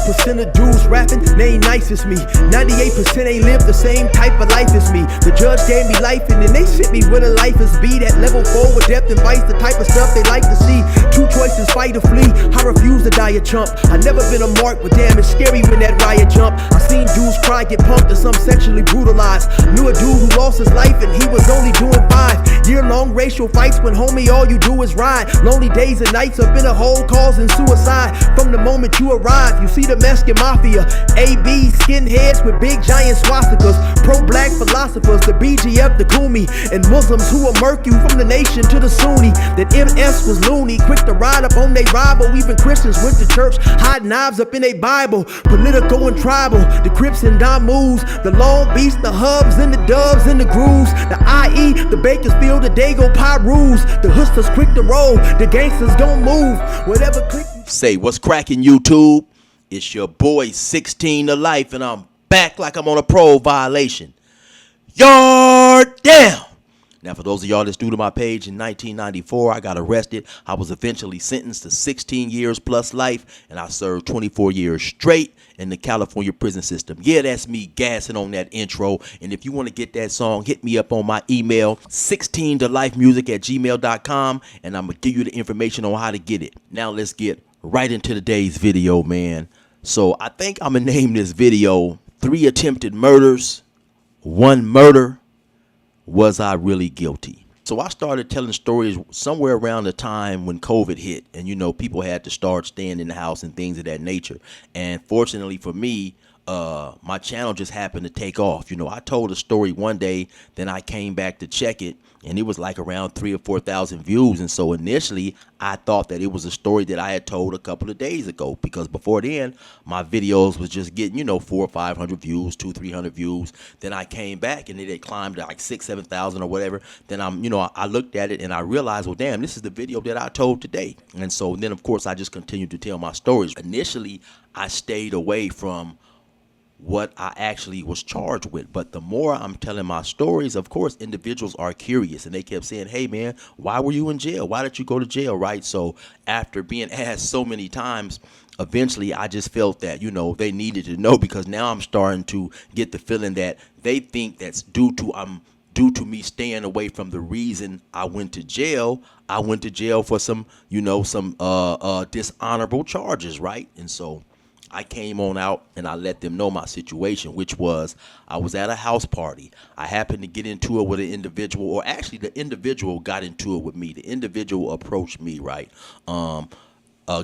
1% of dudes rapping, they ain't nice as me. 98% ain't lived the same type of life as me. The judge gave me life and then they sent me where the life is be. That level 4 with depth and vice, the type of stuff they like to see. Two choices, fight or flee. I refuse to die a chump. I never been a mark, but damn, it's scary when that riot jump. I seen dudes cry, get pumped, and some sexually brutalized. Knew a dude who lost his life and he was only doing 5 year-long racial fights when homie all you do is ride. Lonely days and nights up in a hole causing suicide. From the moment you arrive, you see the Mexican mafia, AB skinheads with big giant swastikas, pro-black philosophers, the BGF, the Kumi, and Muslims who will murk you from the nation to the Sunni. That MS was loony, quick to ride up on they rival. Even Christians went to church, hide knives up in they Bible. Political and tribal, the Crips and Damus, the Long Beach, the Hubs and the Dubs and the Grooves, the IE, the Bakersfield, the Dago Pyrus, the hustlers quick to roll, the gangsters gon' move, whatever click. Say, what's cracking, YouTube? It's your boy 16 to life, and I'm back like I'm on a parole violation. Yard down! Now, for those of y'all that's new to my page, in 1994, I got arrested. I was eventually sentenced to 16 years plus life, and I served 24 years straight in the California prison system. Yeah, that's me gassing on that intro. And if you want to get that song, hit me up on my email, 16tolifemusic@gmail.com, and I'm going to give you the information on how to get it. Now, let's get right into today's video, man. So, I think I'm going to name this video 3 Attempted Murders, 1 Murder. Was I really guilty? So I started telling stories somewhere around the time when COVID hit, and you know, people had to start staying in the house and things of that nature. And fortunately for me, my channel just happened to take off. You know, I told a story one day, then I came back to check it, and it was like around 3,000 or 4,000 views. And so initially I thought that it was a story that I had told a couple of days ago, because before then my videos was just getting, you know, 400 or 500 views, 200 or 300 views. Then I came back and it had climbed to like 6,000 or 7,000 or whatever. Then I looked at it and I realized, well, damn, this is the video that I told today. And so then of course I just continued to tell my stories. Initially I stayed away from what I actually was charged with, but the more I'm telling my stories, of course individuals are curious, and they kept saying, hey man, why were you in jail? Why did you go to jail? Right? So after being asked so many times, eventually I just felt that, you know, they needed to know, because now I'm starting to get the feeling that they think that's due to me staying away from the reason I went to jail. I went to jail for some, you know, some dishonorable charges, right? And so I came on out and I let them know my situation, which was I was at a house party. I happened to get into it with an individual, or actually the individual got into it with me. The individual approached me, right? A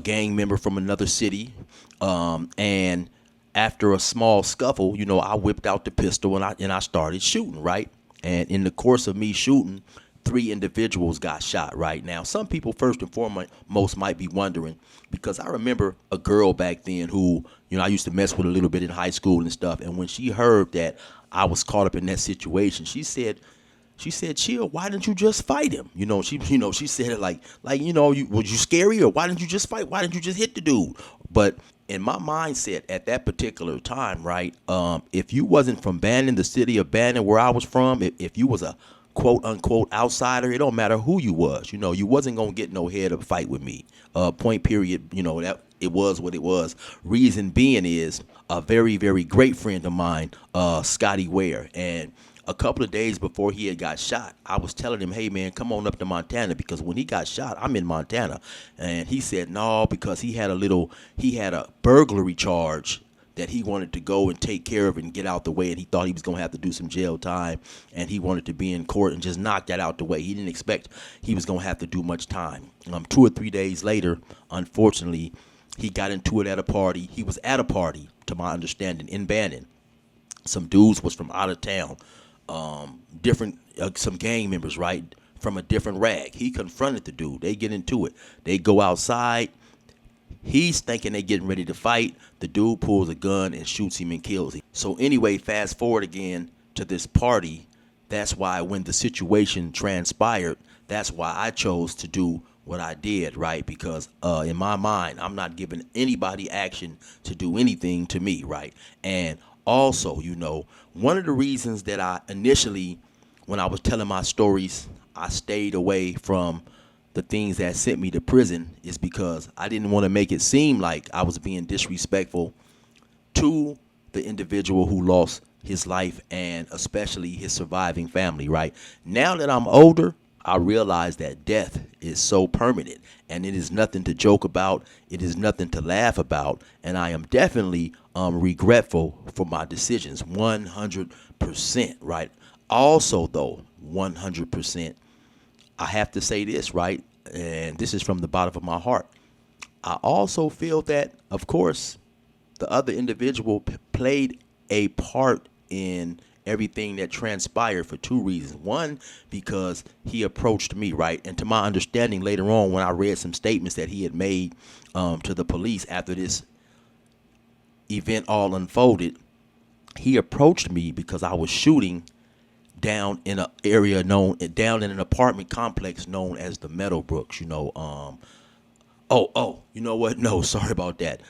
gang member from another city. And after a small scuffle, you know, I whipped out the pistol and I started shooting, right? And in the course of me shooting, 3 individuals got shot. Right now, some people first and foremost might be wondering, because I remember a girl back then who, you know, I used to mess with a little bit in high school and stuff. And when she heard that I was caught up in that situation, she said, chill, why didn't you just fight him? You know, she said it like, you know, was you scary, or why didn't you just fight? Why didn't you just hit the dude? But in my mindset at that particular time, right, if you wasn't from Bannon, the city of Bannon, where I was from, if you was a quote unquote outsider, it don't matter who you was, you know, you wasn't gonna get no head of fight with me. Point period. You know, that it was what it was. Reason being is a very, very great friend of mine, Scotty Ware, and a couple of days before he had got shot, I was telling him, hey man, come on up to Montana, because when he got shot, I'm in Montana. And he said no, because he had a burglary charge that he wanted to go and take care of and get out the way, and he thought he was going to have to do some jail time, and he wanted to be in court and just knock that out the way. He didn't expect he was going to have to do much time. 2 or 3 days later, unfortunately, he got into it at a party. He was at a party, to my understanding, in Bannon. Some dudes was from out of town, some gang members, right, from a different rag. He confronted the dude. They get into it. They go outside. He's thinking they're getting ready to fight. The dude pulls a gun and shoots him and kills him. So anyway, fast forward again to this party. That's why when the situation transpired, that's why I chose to do what I did, right? Because in my mind, I'm not giving anybody action to do anything to me, right? And also, you know, one of the reasons that I initially, when I was telling my stories, I stayed away from the things that sent me to prison is because I didn't want to make it seem like I was being disrespectful to the individual who lost his life and especially his surviving family, right? Now that I'm older, I realize that death is so permanent and it is nothing to joke about. It is nothing to laugh about. And I am definitely regretful for my decisions, 100%, right? Also, though, 100%, I have to say this, right? And this is from the bottom of my heart. I also feel that, of course, the other individual played a part in everything that transpired for two reasons. One, because he approached me, right? And to my understanding, later on, when I read some statements that he had made to the police after this event all unfolded, he approached me because I was shooting down in an area down in an apartment complex known as the Meadowbrooks, you know. You know what? No, sorry about that.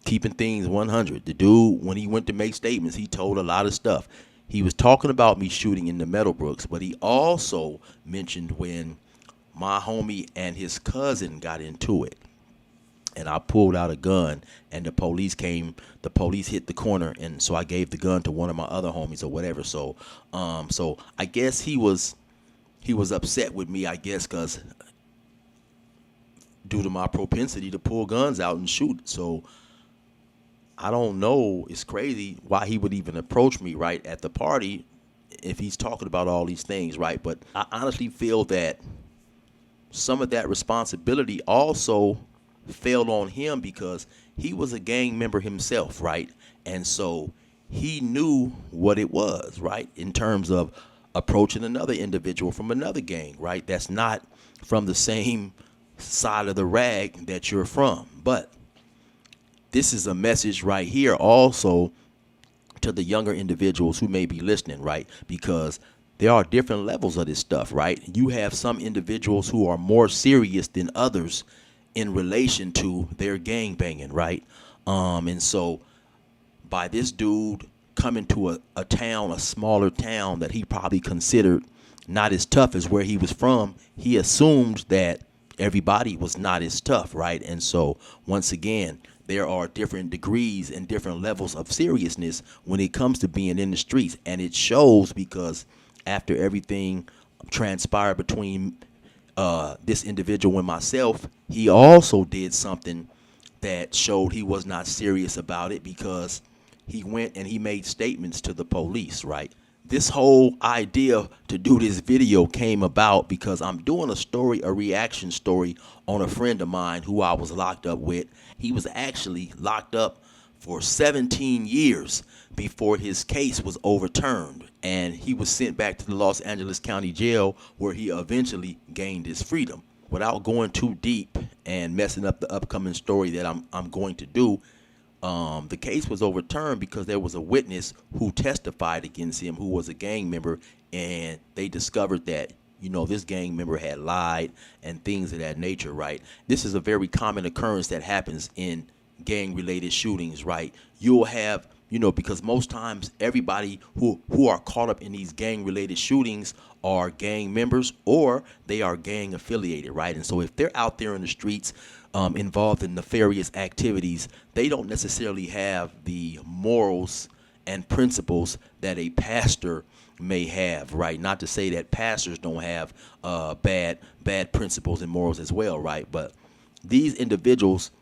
Keeping things 100. The dude, when he went to make statements, he told a lot of stuff. He was talking about me shooting in the Meadowbrooks, but he also mentioned when my homie and his cousin got into it. And I pulled out a gun and the police hit the corner, and so I gave the gun to one of my other homies or whatever. So I guess he was upset with me, I guess, because due to my propensity to pull guns out and shoot. So I don't know. It's crazy why he would even approach me right at the party if he's talking about all these things, right? But I honestly feel that some of that responsibility also fell on him because he was a gang member himself, right? And so he knew what it was, right? In terms of approaching another individual from another gang, right? That's not from the same side of the rag that you're from. But this is a message right here also to the younger individuals who may be listening, right? Because there are different levels of this stuff, right? You have some individuals who are more serious than others in relation to their gang banging, right? And so by this dude coming to a town, a smaller town that he probably considered not as tough as where he was from, he assumed that everybody was not as tough, right? And so once again, there are different degrees and different levels of seriousness when it comes to being in the streets. And it shows because after everything transpired between this individual and myself, he also did something that showed he was not serious about it because he went and he made statements to the police, right? This whole idea to do this video came about because I'm doing a reaction story on a friend of mine who I was locked up with. He was actually locked up for 17 years before his case was overturned, and he was sent back to the Los Angeles County Jail where he eventually gained his freedom. Without going too deep and messing up the upcoming story that I'm going to do, the case was overturned because there was a witness who testified against him who was a gang member, and they discovered that, you know, this gang member had lied and things of that nature, right? This is a very common occurrence that happens in gang-related shootings, right? You'll have, you know, because most times everybody who are caught up in these gang-related shootings are gang members or they are gang affiliated, right? And so if they're out there in the streets involved in nefarious activities, they don't necessarily have the morals and principles that a pastor may have, right? Not to say that pastors don't have bad principles and morals as well, right? But these individuals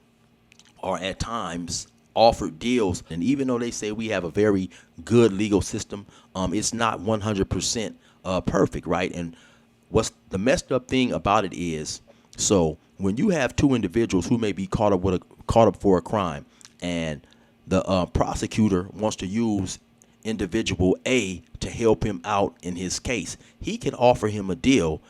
are at times offered deals, and even though they say we have a very good legal system, it's not 100% perfect, right? And what's the messed up thing about it is, so when you have two individuals who may be caught up for a crime, and the prosecutor wants to use individual A to help him out in his case, he can offer him a deal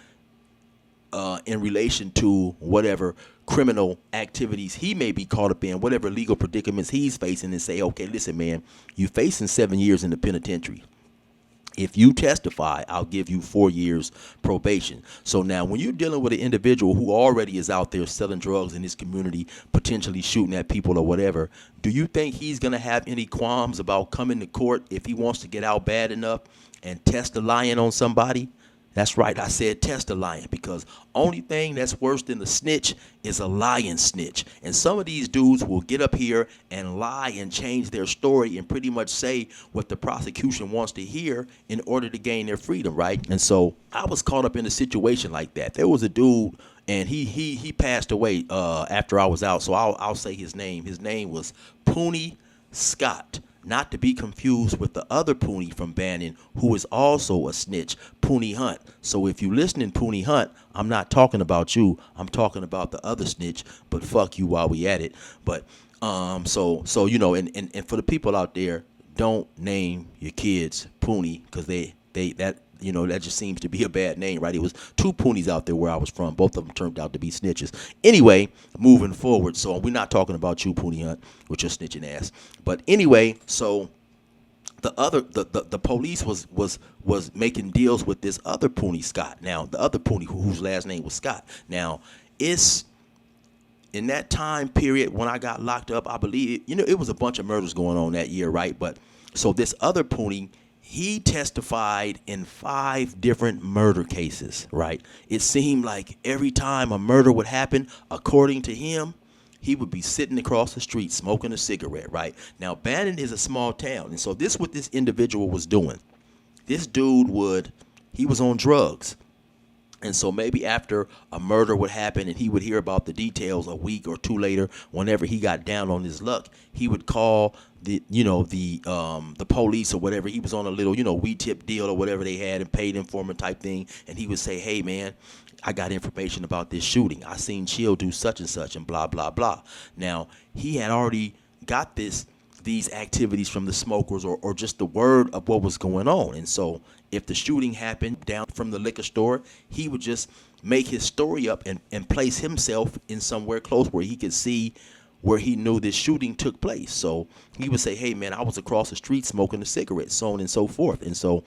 in relation to whatever criminal activities he may be caught up in, whatever legal predicaments he's facing, and say, okay, listen, man, you're facing 7 years in the penitentiary. If you testify, I'll give you 4 years probation. So now when you're dealing with an individual who already is out there selling drugs in his community, potentially shooting at people or whatever, do you think he's going to have any qualms about coming to court if he wants to get out bad enough and test the lion on somebody? That's right, I said test a lion, because only thing that's worse than a snitch is a lying snitch. And some of these dudes will get up here and lie and change their story and pretty much say what the prosecution wants to hear in order to gain their freedom, right? And so I was caught up in a situation like that. There was a dude, and he passed away after I was out, so I'll say his name. His name was Pooney Scott. Not to be confused with the other Pooney from Bannon, who is also a snitch, Pooney Hunt. So if you listening, Pooney Hunt, I'm not talking about you. I'm talking about the other snitch, but fuck you while we at it. But so you know, and for the people out there, don't name your kids Pooney, because that you know, that just seems to be a bad name, right? It was two Pooneys out there where I was from. Both of them turned out to be snitches. Anyway, moving forward. So we're not talking about you, Pooney Hunt, with your snitching ass. But anyway, so the police was making deals with this other Pooney Scott. Now, the other Pooney whose last name was Scott. Now, it's in that time period when I got locked up, I believe, you know, it was a bunch of murders going on that year, right? But so this other Pooney, he testified in 5 different murder cases, right? It seemed like every time a murder would happen, according to him, he would be sitting across the street smoking a cigarette, right? Now, Bannon is a small town, and so this is what this individual was doing. This dude he was on drugs. And so maybe after a murder would happen and he would hear about the details a week or two later, whenever he got down on his luck, he would call the police or whatever. He was on a little, weed tip deal or whatever they had and paid informant type thing. And he would say, hey, man, I got information about this shooting. I seen Chill do such and such and blah, blah, blah. Now, he had already got these activities from the smokers or just the word of what was going on. And so if the shooting happened down from the liquor store, he would just make his story up and place himself in somewhere close where he could see where he knew this shooting took place. So he would say, hey, man, I was across the street smoking a cigarette, so on and so forth. And so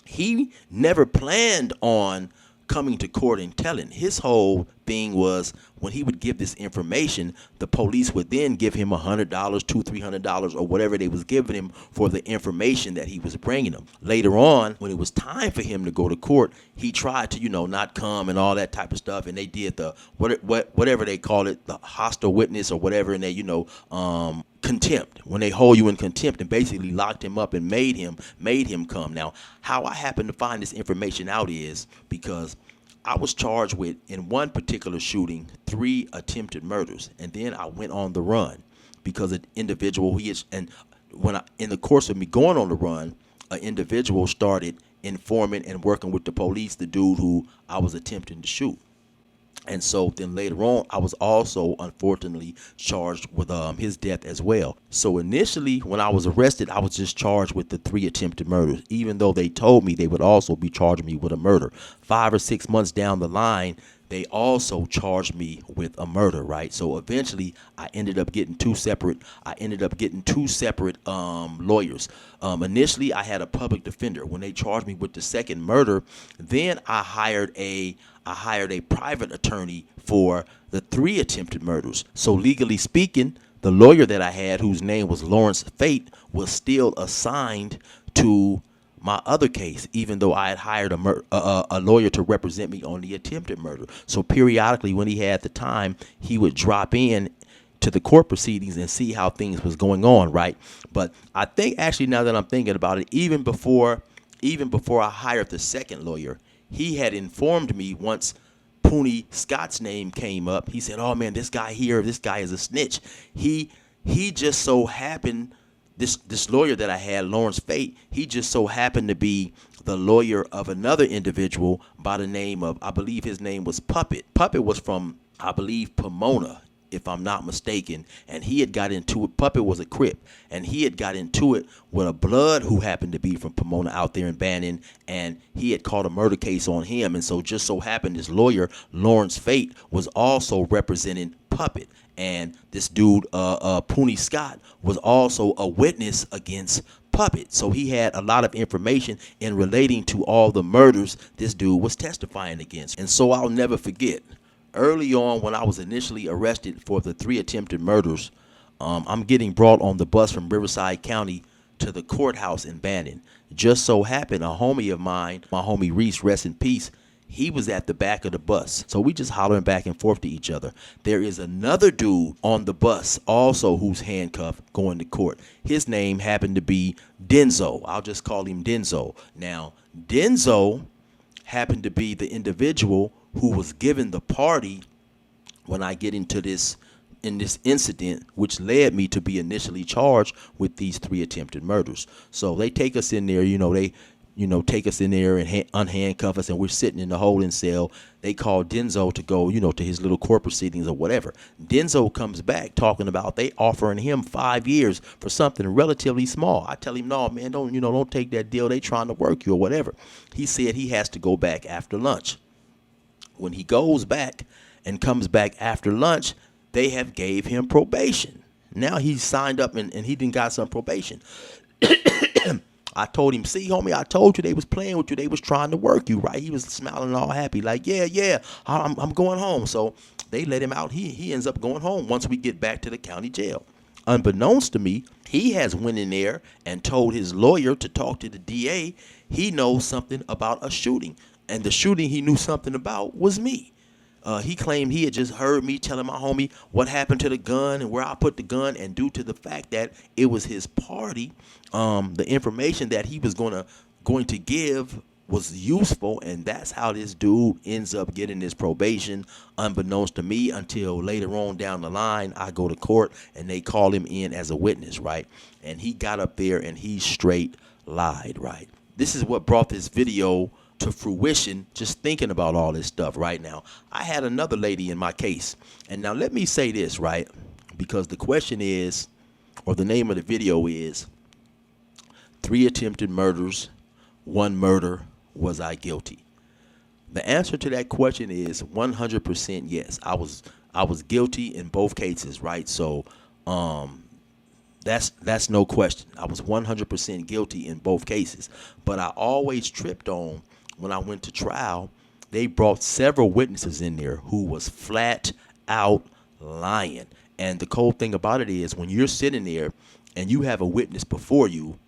he never planned on coming to court and telling. His whole thing was when he would give this information, the police would then give him $100, $200-$300 or whatever they was giving him for the information that he was bringing them. Later on, when it was time for him to go to court, he tried to not come and all that type of stuff, and they did the whatever they call it, the hostile witness or whatever, and they contempt, when they hold you in contempt, and basically locked him up and made him come. Now, how I happen to find this information out is because I was charged with, in one particular shooting, 3 attempted murders, and then I went on the run because an individual in the course of me going on the run, an individual started informing and working with the police, the dude who I was attempting to shoot. And so then later on, I was also unfortunately charged with his death as well. So initially, when I was arrested, I was just charged with the 3 attempted murders, even though they told me they would also be charging me with a murder. 5 or 6 months down the line, they also charged me with a murder, right? So eventually, I ended up getting two separate lawyers. Initially, I had a public defender. When they charged me with the second murder, then I hired a private attorney for the 3 attempted murders. So legally speaking, the lawyer that I had, whose name was Lawrence Fate, was still assigned to my other case, even though I had hired a lawyer to represent me on the attempted murder. So periodically, when he had the time, he would drop in to the court proceedings and see how things was going on, right? But I think, actually, now that I'm thinking about it, even before I hired the second lawyer, he had informed me once Pooney Scott's name came up. He said, oh, man, this guy is a snitch. He just so happened, this lawyer that I had, Lawrence Fate, he just so happened to be the lawyer of another individual by the name of, I believe his name was Puppet. Puppet was from, I believe, Pomona, if I'm not mistaken, and he had got into it. Puppet was a Crip, and he had got into it with a Blood who happened to be from Pomona out there in Bannon, and he had caught a murder case on him. And so just so happened this lawyer, Lawrence Fate, was also representing Puppet. And this dude, Pooney Scott, was also a witness against Puppet. So he had a lot of information in relating to all the murders this dude was testifying against. And so I'll never forget, early on when I was initially arrested for the 3 attempted murders, I'm getting brought on the bus from Riverside County to the courthouse in Bannon. Just so happened a homie of mine, my homie Reese, rest in peace, he was at the back of the bus. So we just hollering back and forth to each other. There is another dude on the bus also who's handcuffed going to court. His name happened to be Denzo. I'll just call him Denzo. Now, Denzo happened to be the individual who was given the party when I get into this incident, which led me to be initially charged with these 3 attempted murders. So they take us in there, they take us in there and unhandcuff us, and we're sitting in the holding cell. They call Denzo to go, to his little court proceedings or whatever. Denzo comes back talking about they offering him 5 years for something relatively small. I tell him, no, man, don't take that deal. They trying to work you or whatever. He said he has to go back after lunch. When he goes back and comes back after lunch, they have gave him probation. Now he's signed up and he done got some probation. I told him, see, homie, I told you they was playing with you. They was trying to work you, right? He was smiling all happy, like, yeah, I'm going home. So they let him out. He ends up going home once we get back to the county jail. Unbeknownst to me, he has went in there and told his lawyer to talk to the DA. He knows something about a shooting. And the shooting he knew something about was me. He claimed he had just heard me telling my homie what happened to the gun and where I put the gun, and due to the fact that it was his party, the information that he was going to give was useful, and that's how this dude ends up getting his probation, unbeknownst to me, until later on down the line I go to court and they call him in as a witness, right? And he got up there and he straight lied, right? This is what brought this video to fruition, just thinking about all this stuff right now. I had another lady in my case, and now let me say this, right? Because the question is, or the name of the video is, 3 attempted murders, 1 murder, was I guilty? The answer to that question is 100% yes. I was guilty in both cases, right? So that's no question. I was 100% guilty in both cases, but I always tripped on, when I went to trial, they brought several witnesses in there who was flat out lying. And the cold thing about it is, when you're sitting there and you have a witness before you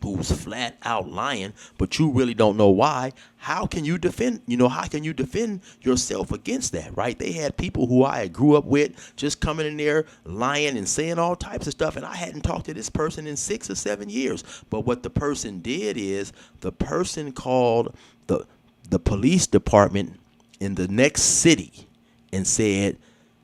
who's flat out lying, but you really don't know why, how can you defend yourself against that, right? They had people who I grew up with just coming in there lying and saying all types of stuff, and I hadn't talked to this person in 6 or 7 years. But what the person did is, the person called the police department in the next city and said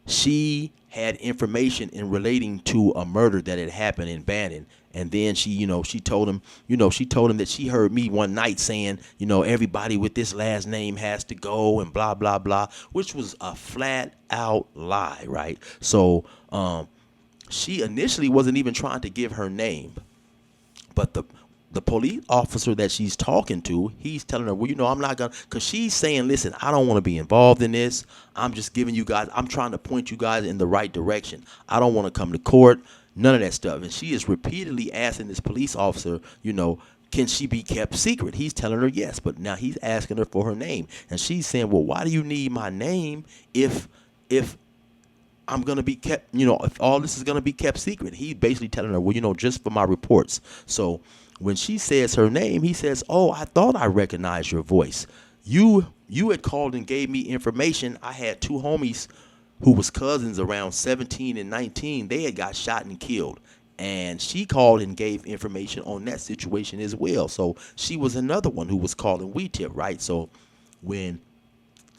she had information in relating to a murder that had happened in Bannon. And then she told him that she heard me one night saying, everybody with this last name has to go and blah, blah, blah, which was a flat out lie, right? So she initially wasn't even trying to give her name, but the police officer that she's talking to, he's telling her, well, I'm not gonna, because she's saying, listen, I don't want to be involved in this. I'm just giving you guys, I'm trying to point you guys in the right direction. I don't want to come to court, none of that stuff. And she is repeatedly asking this police officer, can she be kept secret? He's telling her yes, but now he's asking her for her name. And she's saying, well, why do you need my name if I'm going to be kept, if all this is going to be kept secret? He's basically telling her, well, just for my reports. So when she says her name, he says, oh, I thought I recognized your voice. You had called and gave me information. I had 2 homies who was cousins around 17 and 19. They had got shot and killed. And she called and gave information on that situation as well. So she was another one who was calling WeTip, right? So when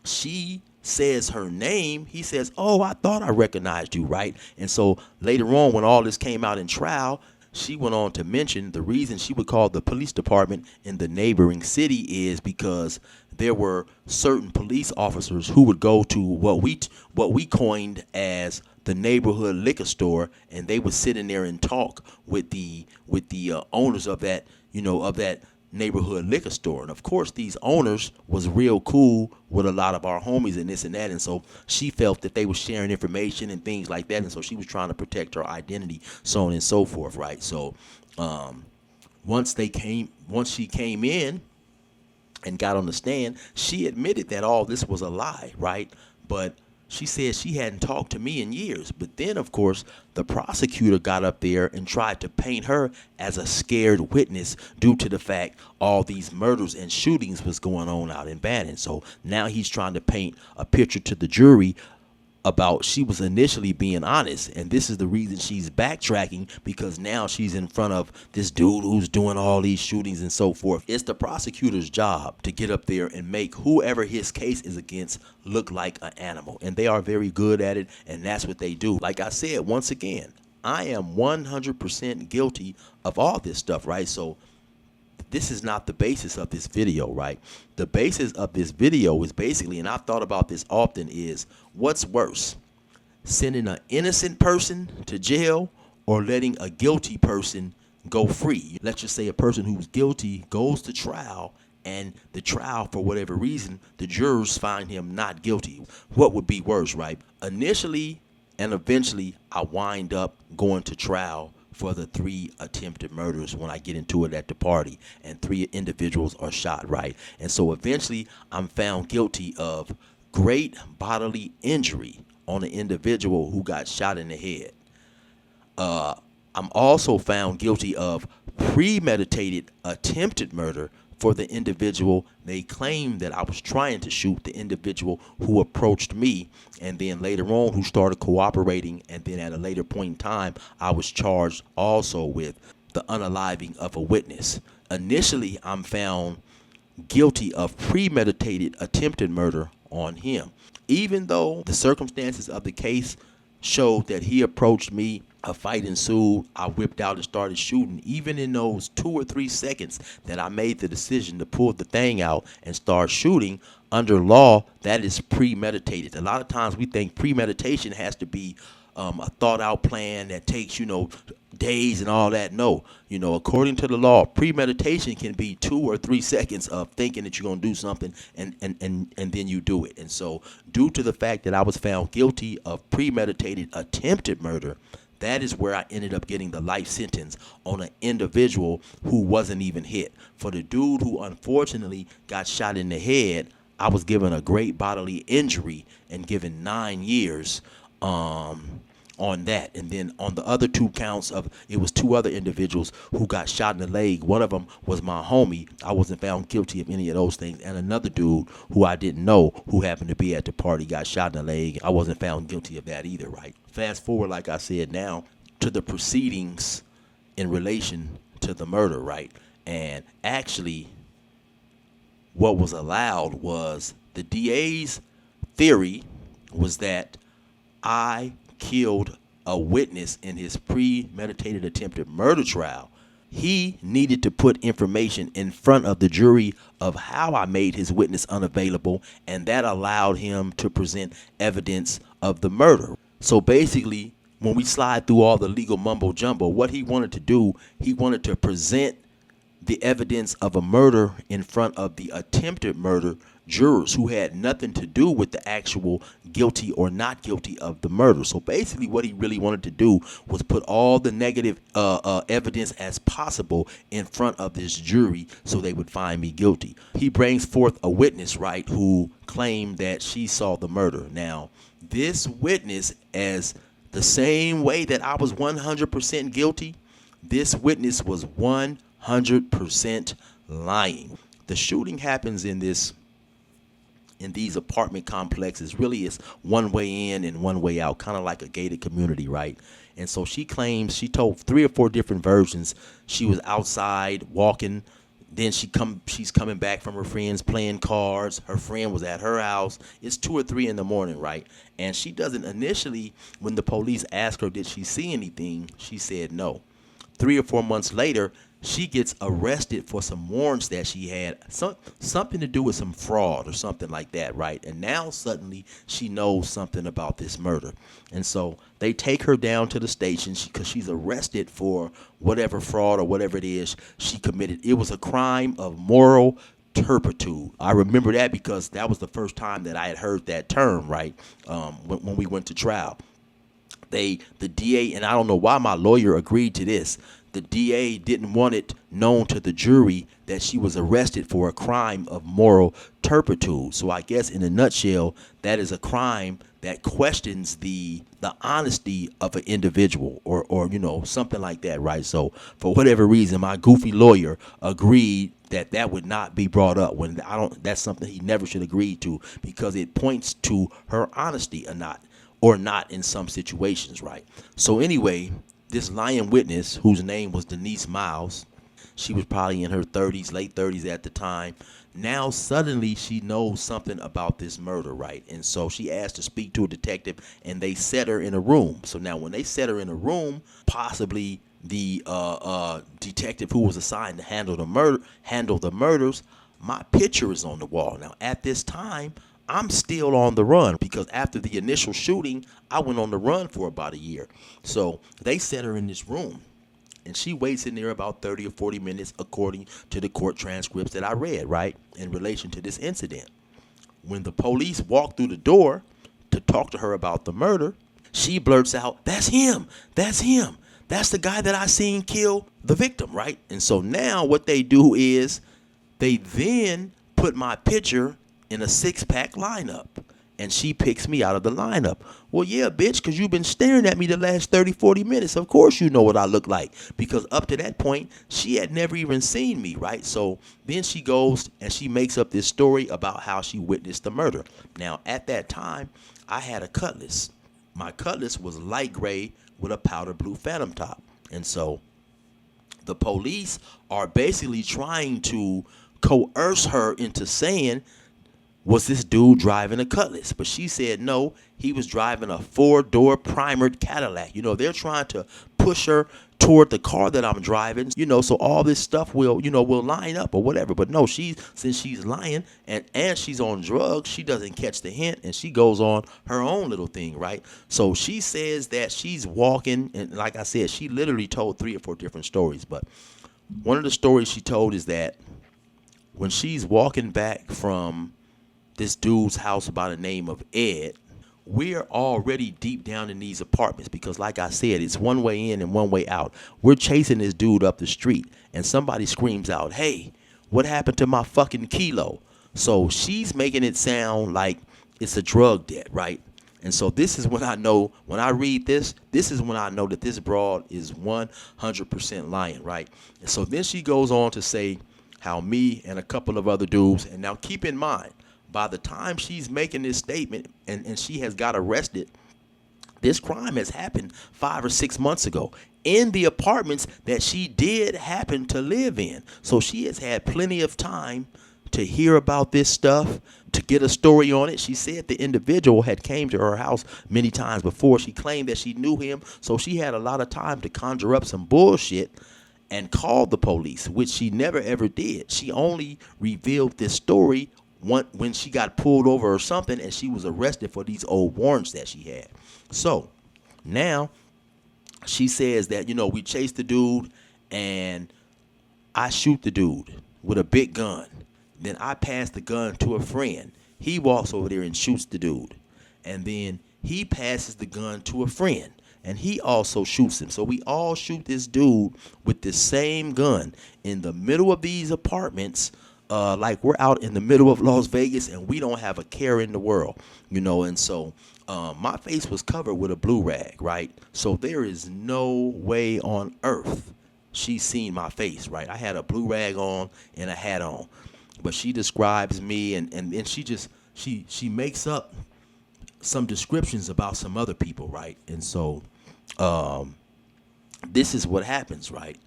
she says her name, he says, oh, I thought I recognized you, right? And so later on, when all this came out in trial, she went on to mention the reason she would call the police department in the neighboring city is because there were certain police officers who would go to what we coined as the neighborhood liquor store, and they would sit in there and talk with the owners of that neighborhood liquor store. And of course, these owners was real cool with a lot of our homies and this and that, and so she felt that they were sharing information and things like that, and so she was trying to protect her identity, so on and so forth, right? So once she came in and got on the stand, she admitted that all this was a lie, right? But She said she hadn't talked to me in years. But then, of course, the prosecutor got up there and tried to paint her as a scared witness due to the fact all these murders and shootings was going on out in Bannon. So now he's trying to paint a picture to the jury about she was initially being honest, and this is the reason she's backtracking, because now she's in front of this dude who's doing all these shootings and so forth. It's the prosecutor's job to get up there and make whoever his case is against look like an animal, and they are very good at it, and that's what they do. Like I said, once again, I am 100% guilty of all this stuff, right? So this is not the basis of this video, right? The basis of this video is basically, and I've thought about this often, is what's worse, sending an innocent person to jail or letting a guilty person go free? Let's just say a person who's guilty goes to trial, and the trial, for whatever reason, the jurors find him not guilty. What would be worse, right? Initially and eventually, I wind up going to trial for the 3 attempted murders when I get into it at the party, and 3 individuals are shot, right? And so eventually I'm found guilty of great bodily injury on an individual who got shot in the head. I'm also found guilty of premeditated attempted murder for the individual they claimed that I was trying to shoot, the individual who approached me, and then later on who started cooperating, and then at a later point in time I was charged also with the unaliving of a witness. Initially, I'm found guilty of premeditated attempted murder on him, even though the circumstances of the case showed that he approached me, a fight ensued, I whipped out and started shooting. Even in those 2 or 3 seconds that I made the decision to pull the thing out and start shooting, under law, that is premeditated. A lot of times we think premeditation has to be a thought out plan that takes, days and all that. No, according to the law, premeditation can be 2 or 3 seconds of thinking that you're going to do something and then you do it. And so due to the fact that I was found guilty of premeditated attempted murder, that is where I ended up getting the life sentence on an individual who wasn't even hit. For the dude who unfortunately got shot in the head, I was given a great bodily injury and given 9 years on that. And then on the other 2 counts it was 2 other individuals who got shot in the leg. One of them was my homie. I wasn't found guilty of any of those things. And another dude who I didn't know, who happened to be at the party, got shot in the leg. I wasn't found guilty of that either, right? Fast forward, like I said, now to the proceedings in relation to the murder, right? And actually, what was allowed was the DA's theory was that I killed a witness in his premeditated attempted murder trial. He needed to put information in front of the jury of how I made his witness unavailable, and that allowed him to present evidence of the murder. So basically, when we slide through all the legal mumbo jumbo, what he wanted to do, he wanted to present the evidence of a murder in front of the attempted murder jurors who had nothing to do with the actual guilty or not guilty of the murder. So basically what he really wanted to do was put all the negative evidence as possible in front of this jury so they would find me guilty. He brings forth a witness, right, who claimed that she saw the murder. Now, this witness, as the same way that I was 100% guilty, this witness was 100% lying. The shooting happens in these apartment complexes. Really, it's one way in and one way out, kind of like a gated community, right? And so she claims, she told 3 or 4 different versions. She was outside walking, then she's coming back from her friends playing cards. Her friend was at her house. It's 2 or 3 in the morning, right? And she doesn't initially, when the police asked her, did she see anything? She said no. 3 or 4 months later, she gets arrested for some warrants that she had, something to do with some fraud or something like that, right? And now suddenly she knows something about this murder. And so they take her down to the station because she's arrested for whatever fraud or whatever it is she committed. It was a crime of moral turpitude. I remember that because that was the first time that I had heard that term, right? When we went to trial. The DA, and I don't know why my lawyer agreed to this, the DA didn't want it known to the jury that she was arrested for a crime of moral turpitude. turpitude. So I guess in a nutshell, that is a crime that questions the honesty of an individual, or you know, something like that, right? So for whatever reason, my goofy lawyer agreed that would not be brought up. When that's something he never should agree to, because it points to her honesty or not in some situations, right? So anyway, this lying witness, whose name was Denise Miles, she was probably in her 30s, late 30s at the time. Now suddenly she knows something about this murder, right? And so she asked to speak to a detective, and they set her in a room. So now when they set her in a room, possibly the detective who was assigned to handle the murders, my picture is on the wall. Now at this time, I'm still on the run, because after the initial shooting, I went on the run for about a year. So they set her in this room, and she waits in there about 30 or 40 minutes, according to the court transcripts that I read, right, in relation to this incident. When the police walk through the door to talk to her about the murder, she blurts out, "That's him. That's him. That's the guy that I seen kill the victim," right? And so now what they do is they then put my picture in a 6-pack lineup, and she picks me out of the lineup. Well, yeah, bitch, because you've been staring at me the last 30, 40 minutes. Of course you know what I look like, because up to that point, she had never even seen me, right? So then she goes and she makes up this story about how she witnessed the murder. Now, at that time, I had a Cutlass. My Cutlass was light gray with a powder blue Phantom top. And so the police are basically trying to coerce her into saying, was this dude driving a Cutlass? But she said no, he was driving a 4-door primered Cadillac. You know, they're trying to push her toward the car that I'm driving, you know, so all this stuff will line up or whatever. But no, since she's lying and she's on drugs, she doesn't catch the hint, and she goes on her own little thing, right? So she says that she's walking, and like I said, she literally told 3 or 4 different stories. But one of the stories she told is that when she's walking back from this dude's house by the name of Ed, we're already deep down in these apartments, because like I said, it's one way in and one way out. We're chasing this dude up the street, and somebody screams out, "Hey, what happened to my fucking kilo?" So she's making it sound like it's a drug debt, right? And so this is when I know, when I read this is when I know that this broad is 100% lying, right? And so then she goes on to say how me and a couple of other dudes, and now keep in mind, by the time she's making this statement and she has got arrested, this crime has happened 5 or 6 months ago in the apartments that she did happen to live in. So she has had plenty of time to hear about this stuff, to get a story on it. She said the individual had came to her house many times before. She claimed that she knew him. So she had a lot of time to conjure up some bullshit and call the police, which she never ever did. She only revealed this story when she got pulled over or something, and she was arrested for these old warrants that she had. So now she says that, we chased the dude, and I shoot the dude with a big gun. Then I pass the gun to a friend. He walks over there and shoots the dude. And then he passes the gun to a friend, and he also shoots him. So we all shoot this dude with the same gun in the middle of these apartments, like we're out in the middle of Las Vegas, and we don't have a care in the world, and so my face was covered with a blue rag, right? So there is no way on earth she's seen my face, right? I had a blue rag on and a hat on, but she describes me, and then she makes up some descriptions about some other people, right? And so this is what happens, right?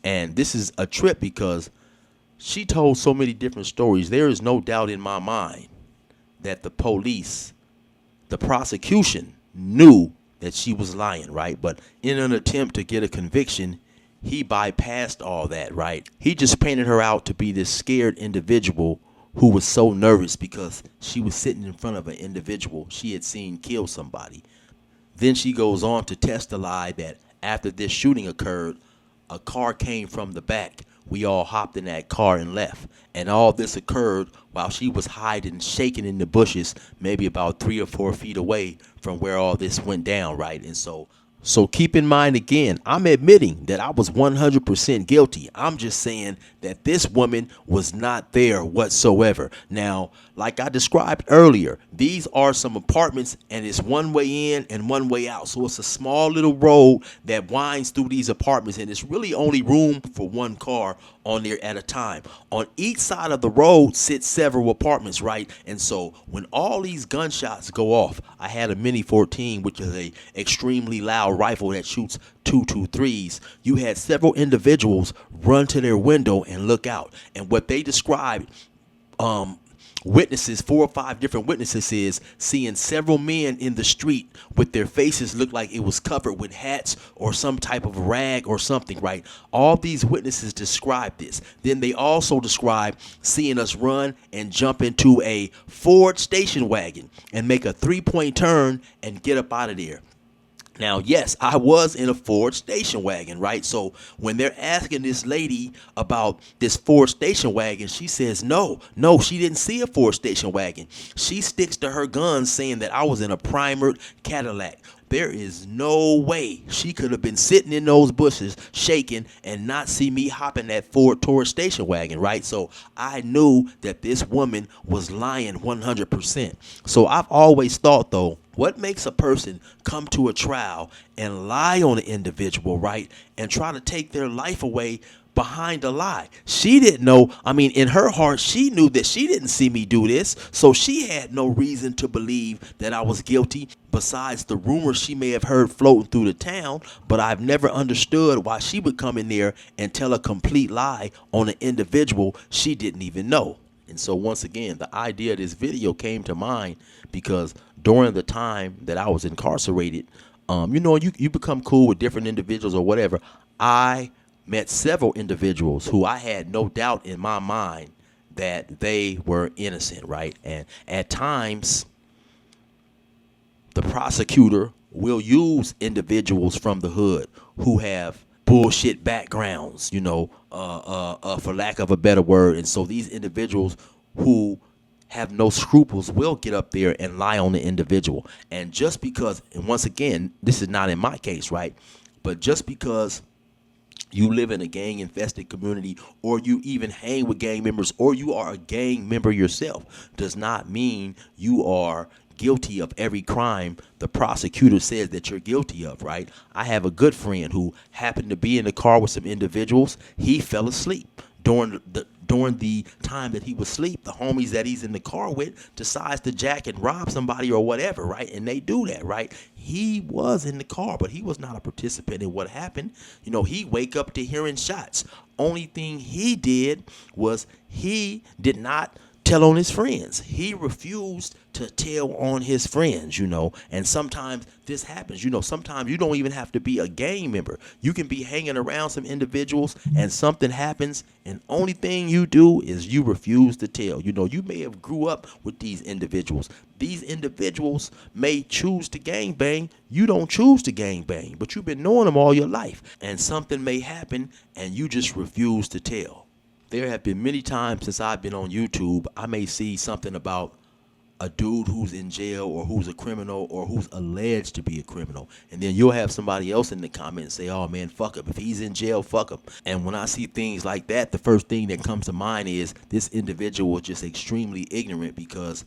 And this is a trip, because she told so many different stories. There is no doubt in my mind that the police, the prosecution, knew that she was lying, right? But in an attempt to get a conviction, he bypassed all that, right? He just painted her out to be this scared individual who was so nervous because she was sitting in front of an individual she had seen kill somebody. Then she goes on to testify that after this shooting occurred, a car came from the back. We all hopped in that car and left. And all this occurred while she was hiding, shaking in the bushes, maybe about 3 or 4 feet away from where all this went down, right? And so So keep in mind again, I'm admitting that I was 100% guilty. I'm just saying that this woman was not there whatsoever. Now, like I described earlier, these are some apartments and it's one way in and one way out. So it's a small little road that winds through these apartments and it's really only room for one car on there at a time. On each side of the road sit several apartments, right? And so when all these gunshots go off, I had a Mini 14, which is a extremely loud rifle that shoots 223s. You had several individuals run to their window and look out. And what they described, witnesses, 4 or 5 different witnesses, is seeing several men in the street with their faces look like it was covered with hats or some type of rag or something, right? All these witnesses described this. Then they also described seeing us run and jump into a Ford station wagon and make a 3-point turn and get up out of there. Now, yes, I was in a Ford station wagon, right? So when they're asking this lady about this Ford station wagon, she says, no, she didn't see a Ford station wagon. She sticks to her guns saying that I was in a primered Cadillac. There is no way she could have been sitting in those bushes shaking and not see me hopping that Ford Taurus station wagon, right? So I knew that this woman was lying 100%. So I've always thought, though, what makes a person come to a trial and lie on an individual, right, and try to take their life away behind a lie? She didn't know. I mean, in her heart, she knew that she didn't see me do this, so she had no reason to believe that I was guilty besides the rumors she may have heard floating through the town. But I've never understood why she would come in there and tell a complete lie on an individual she didn't even know. And so once again, the idea of this video came to mind because during the time that I was incarcerated, you become cool with different individuals or whatever. I met several individuals who I had no doubt in my mind that they were innocent, right? And at times, the prosecutor will use individuals from the hood who have bullshit backgrounds, for lack of a better word. And so these individuals who have no scruples will get up there and lie on the individual. And just because, and once again, this is not in my case, right? But just because you live in a gang-infested community, or you even hang with gang members, or you are a gang member yourself, does not mean you are guilty of every crime the prosecutor says that you're guilty of, right? I have a good friend who happened to be in the car with some individuals. He fell asleep. During the time that he was asleep, the homies that he's in the car with decides to jack and rob somebody or whatever, right? And they do that, right? He was in the car, but he was not a participant in what happened. He wake up to hearing shots. Only thing he did was he did not tell on his friends. He refused to tell on his friends, and sometimes this happens. Sometimes you don't even have to be a gang member. You can be hanging around some individuals and something happens, and only thing you do is you refuse to tell. You may have grew up with these individuals. These individuals may choose to gangbang. You don't choose to gangbang, but you've been knowing them all your life, and something may happen and you just refuse to tell. There have been many times since I've been on YouTube, I may see something about a dude who's in jail or who's a criminal or who's alleged to be a criminal. And then you'll have somebody else in the comments say, oh man, fuck him. If he's in jail, fuck him. And when I see things like that, the first thing that comes to mind is this individual is just extremely ignorant, because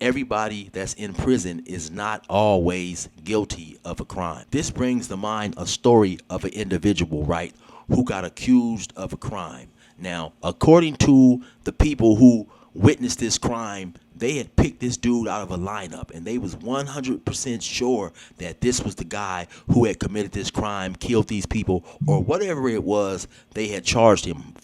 everybody that's in prison is not always guilty of a crime. This brings to mind a story of an individual, right, who got accused of a crime. Now, according to the people who witnessed this crime, they had picked this dude out of a lineup, and they was 100% sure that this was the guy who had committed this crime, killed these people, or whatever it was they had charged him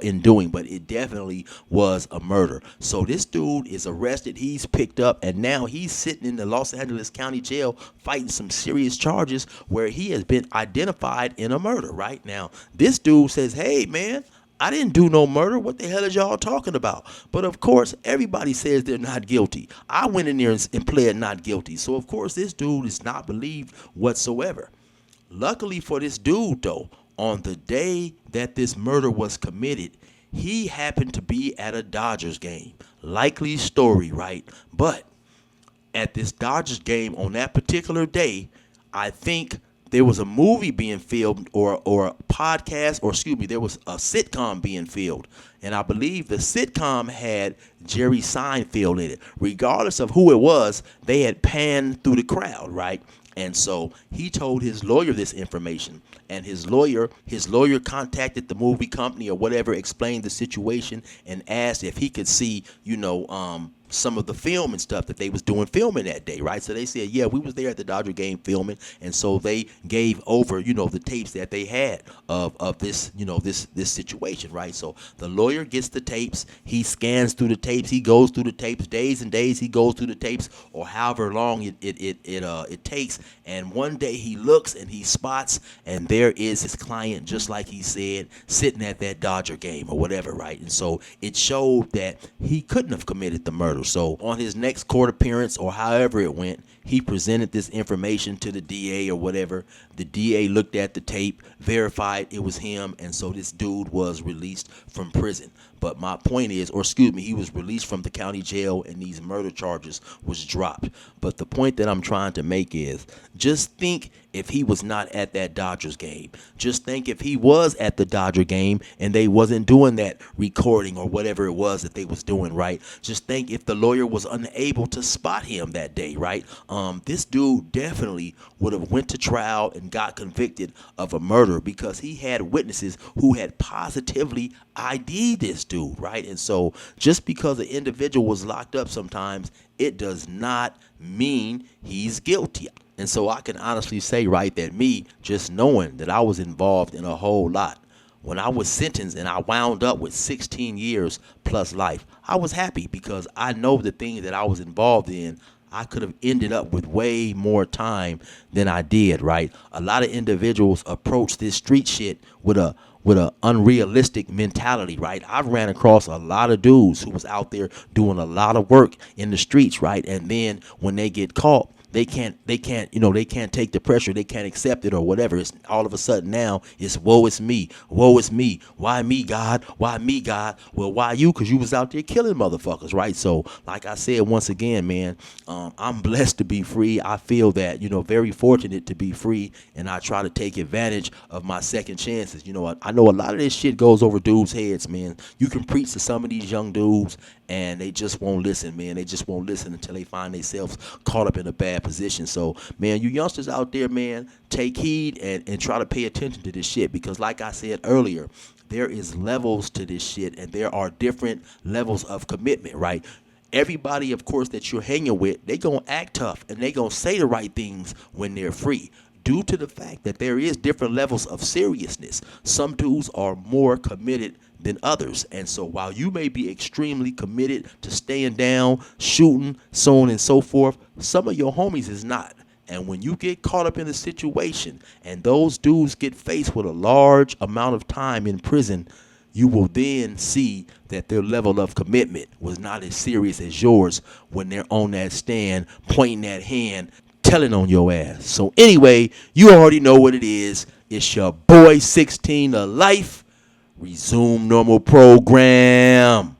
in doing, but it definitely was a murder. So this dude is arrested, he's picked up, and now he's sitting in the Los Angeles County Jail fighting some serious charges where he has been identified in a murder. Right now, this dude says, hey man, I didn't do no murder. What the hell is y'all talking about? But of course, everybody says they're not guilty. I went in there and pled not guilty. So of course, this dude is not believed whatsoever. Luckily for this dude, though, on the day that this murder was committed, he happened to be at a Dodgers game. Likely story, right? But at this Dodgers game on that particular day, I think there was a movie being filmed or a podcast, or excuse me, there was a sitcom being filmed. And I believe the sitcom had Jerry Seinfeld in it. Regardless of who it was, they had panned through the crowd, right? And so he told his lawyer this information, and his lawyer contacted the movie company or whatever, explained the situation, and asked if he could see, some of the film and stuff that they was doing filming that day, right? So they said, yeah, we was there at the Dodger game filming, and so they gave over, the tapes that they had of this, this situation, right? So the lawyer gets the tapes, he scans through the tapes, he goes through the tapes, days and days he goes through the tapes, or however long it takes, and one day he looks and he spots, and there is his client, just like he said, sitting at that Dodger game or whatever, right? And so it showed that he couldn't have committed the murder. So on his next court appearance, or however it went, he presented this information to the DA or whatever. The DA looked at the tape, verified it was him, and so this dude was released from prison. But my point is, or excuse me, he was released from the county jail and these murder charges was dropped. But the point that I'm trying to make is, just think if he was not at that Dodgers game. Just think if he was at the Dodger game and they wasn't doing that recording or whatever it was that they was doing, right? Just think if the lawyer was unable to spot him that day, right? This dude definitely would have went to trial and got convicted of a murder, because he had witnesses who had positively ID'd this dude, right? And so just because an individual was locked up sometimes, it does not mean he's guilty. And so I can honestly say, right, that me just knowing that I was involved in a whole lot, when I was sentenced and I wound up with 16 years plus life, I was happy, because I know the things that I was involved in, I could have ended up with way more time than I did, right? A lot of individuals approach this street shit with a unrealistic mentality, right? I've ran across a lot of dudes who was out there doing a lot of work in the streets, right? And then when they get caught, they can't take the pressure, they can't accept it or whatever. It's all of a sudden now it's woe is me, why me, God, why me, God? Well, why you? Because you was out there killing motherfuckers, right? So like I said, once again, man, I'm blessed to be free. I feel that, very fortunate to be free, and I try to take advantage of my second chances. I know a lot of this shit goes over dudes' heads, man. You can preach to some of these young dudes and they just won't listen, man. They just won't listen until they find themselves caught up in a bad position. So, man, you youngsters out there, man, take heed and try to pay attention to this shit, because like I said earlier, there is levels to this shit, and there are different levels of commitment, right? Everybody, of course, that you're hanging with, they gonna act tough and they gonna say the right things when they're free, due to the fact that there is different levels of seriousness. Some dudes are more committed than others. And so while you may be extremely committed to staying down, shooting, so on and so forth, some of your homies is not. And when you get caught up in a situation and those dudes get faced with a large amount of time in prison, you will then see that their level of commitment was not as serious as yours when they're on that stand, pointing that hand, telling on your ass. So anyway, you already know what it is. It's your boy 16 to life. Resume normal program.